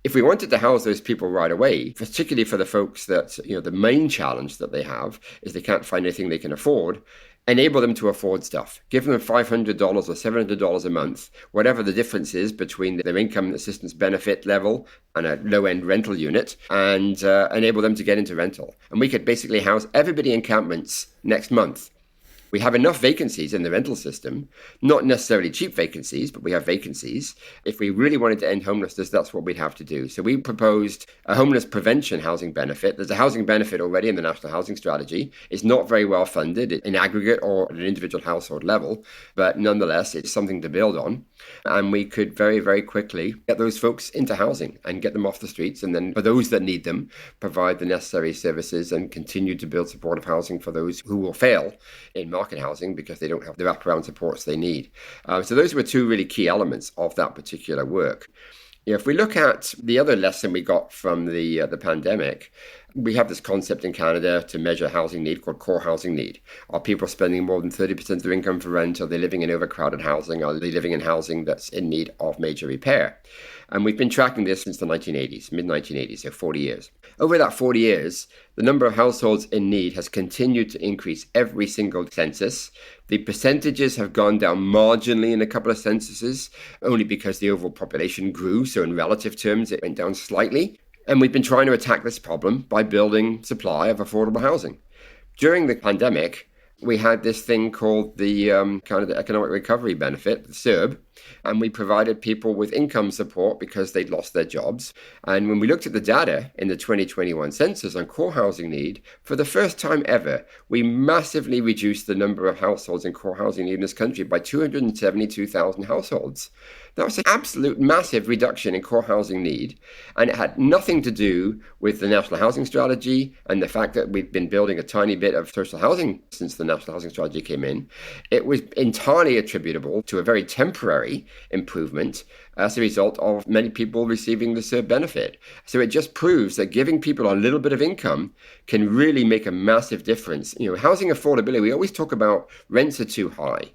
If we wanted to house those people right away, particularly for the folks that, the main challenge that they have is they can't find anything they can afford, enable them to afford stuff. Give them $500 or $700 a month, whatever the difference is between their income assistance benefit level and a low-end rental unit, and enable them to get into rental. And we could basically house everybody in encampments next month. We have enough vacancies in the rental system, not necessarily cheap vacancies, but we have vacancies. If we really wanted to end homelessness, that's what we'd have to do. So we proposed a homeless prevention housing benefit. There's a housing benefit already in the National Housing Strategy. It's not very well funded in aggregate or at an individual household level, but nonetheless, it's something to build on. And we could very, very quickly get those folks into housing and get them off the streets. And then for those that need them, provide the necessary services and continue to build supportive housing for those who will fail in market housing because they don't have the wraparound supports they need. So those were two really key elements of that particular work. If we look at the other lesson we got from the pandemic, we have this concept in Canada to measure housing need called core housing need. Are people spending more than 30% of their income for rent? Are they living in overcrowded housing? Are they living in housing that's in need of major repair? And we've been tracking this since the 1980s, mid-1980s, so 40 years. Over that 40 years, the number of households in need has continued to increase every single census. The percentages have gone down marginally in a couple of censuses, only because the overall population grew. So in relative terms, it went down slightly. And we've been trying to attack this problem by building supply of affordable housing. During the pandemic, we had this thing called the Canada Economic Recovery Benefit, the CERB, and we provided people with income support because they'd lost their jobs. And when we looked at the data in the 2021 census on core housing need, for the first time ever, we massively reduced the number of households in core housing need in this country by 272,000 households. That was an absolute massive reduction in core housing need. And it had nothing to do with the National Housing Strategy and the fact that we've been building a tiny bit of social housing since the National Housing Strategy came in. It was entirely attributable to a very temporary improvement as a result of many people receiving the CERB benefit. So it just proves that giving people a little bit of income can really make a massive difference. Housing affordability, we always talk about rents are too high.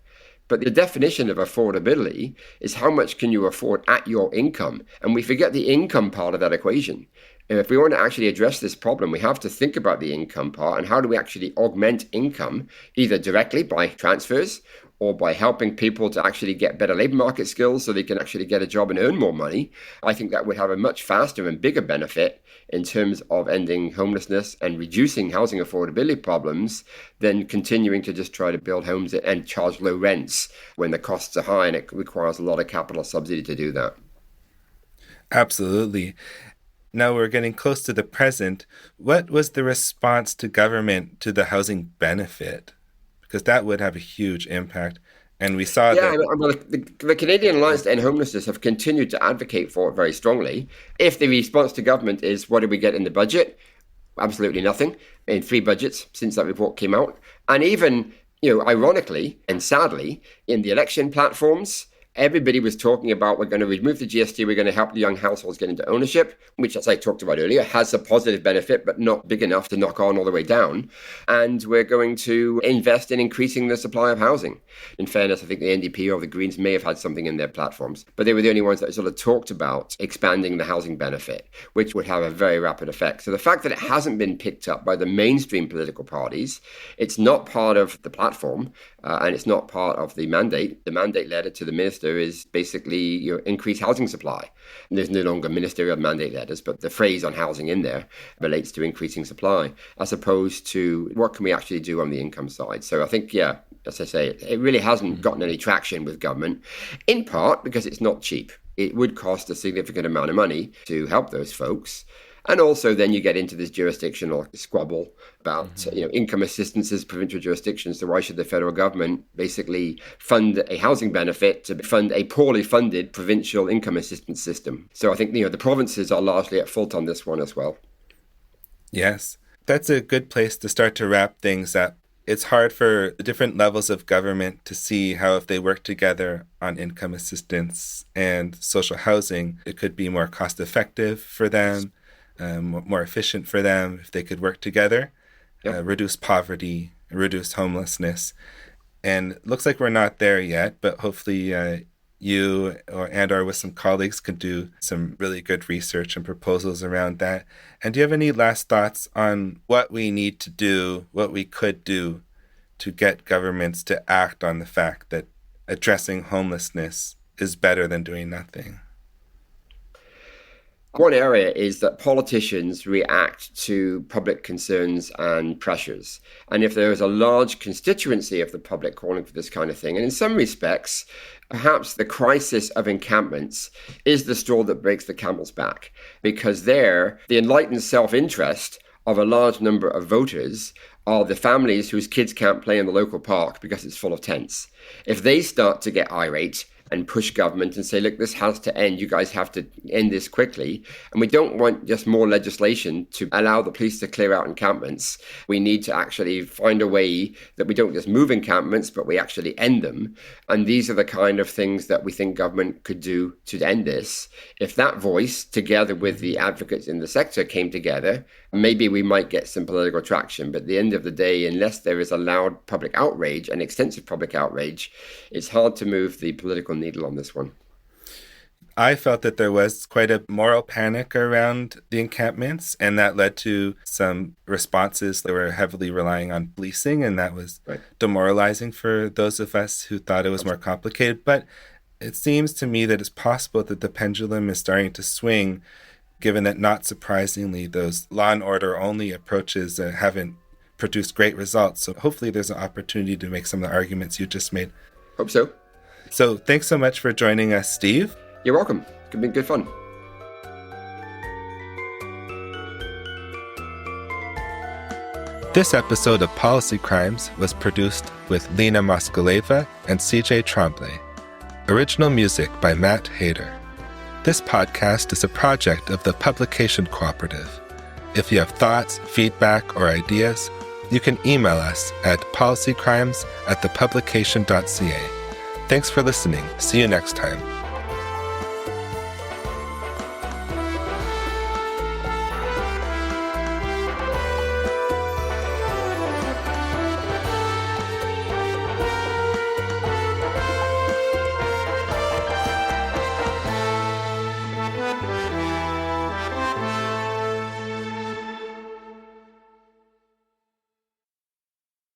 But the definition of affordability is how much can you afford at your income? And we forget the income part of that equation. And if we want to actually address this problem, we have to think about the income part and how do we actually augment income, either directly by transfers or by helping people to actually get better labor market skills so they can actually get a job and earn more money. I think that would have a much faster and bigger benefit in terms of ending homelessness and reducing housing affordability problems than continuing to just try to build homes and charge low rents when the costs are high and it requires a lot of capital subsidy to do that. Absolutely. Now we're getting close to the present. What was the response to government to the housing benefit? Because that would have a huge impact. And we saw that... The Canadian Alliance to End Homelessness have continued to advocate for it very strongly. If the response to government is, what did we get in the budget? Absolutely nothing. In 3 budgets since that report came out. And even, ironically and sadly, in the election platforms, everybody was talking about we're going to remove the GST, we're going to help the young households get into ownership, which, as I talked about earlier, has a positive benefit, but not big enough to knock on all the way down. And we're going to invest in increasing the supply of housing. In fairness, I think the NDP or the Greens may have had something in their platforms, but they were the only ones that sort of talked about expanding the housing benefit, which would have a very rapid effect. So the fact that it hasn't been picked up by the mainstream political parties, it's not part of the platform, and it's not part of the mandate. The mandate letter to the minister is basically increase housing supply. And there's no longer ministerial mandate letters, but the phrase on housing in there relates to increasing supply, as opposed to what can we actually do on the income side. So I think, as I say, it really hasn't gotten any traction with government, in part because it's not cheap. It would cost a significant amount of money to help those folks. And also then you get into this jurisdictional squabble about income assistances, provincial jurisdictions. So why should the federal government basically fund a housing benefit to fund a poorly funded provincial income assistance system? So I think the provinces are largely at fault on this one as well. Yes, that's a good place to start to wrap things up. It's hard for the different levels of government to see how, if they work together on income assistance and social housing, it could be more cost effective for them, more efficient for them if they could work together, Yep. reduce poverty, reduce homelessness. And it looks like we're not there yet, but hopefully you or with some colleagues can do some really good research and proposals around that. And do you have any last thoughts on what we need to do, what we could do to get governments to act on the fact that addressing homelessness is better than doing nothing? One area is that politicians react to public concerns and pressures. And if there is a large constituency of the public calling for this kind of thing, and in some respects, perhaps the crisis of encampments is the straw that breaks the camel's back, because there, the enlightened self-interest of a large number of voters are the families whose kids can't play in the local park because it's full of tents. If they start to get irate and push government and say, look, this has to end. You guys have to end this quickly. And we don't want just more legislation to allow the police to clear out encampments. We need to actually find a way that we don't just move encampments, but we actually end them. And these are the kind of things that we think government could do to end this. If that voice, together with the advocates in the sector, came together, maybe we might get some political traction. But at the end of the day, unless there is a loud public outrage and extensive public outrage, it's hard to move the political needle on this one. I felt that there was quite a moral panic around the encampments, and that led to some responses that were heavily relying on policing, and that was demoralizing for those of us who thought it was more complicated. But it seems to me that it's possible that the pendulum is starting to swing, given that, not surprisingly, those law and order only approaches haven't produced great results. So hopefully there's an opportunity to make some of the arguments you just made. Hope so. So thanks so much for joining us, Steve. You're welcome. It's been good fun. This episode of Policy Crimes was produced with Lena Moskaleva and CJ Tremblay. Original music by Matt Hayter. This podcast is a project of the Publication Cooperative. If you have thoughts, feedback, or ideas, you can email us at policycrimes@thepublication.ca. Thanks for listening. See you next time.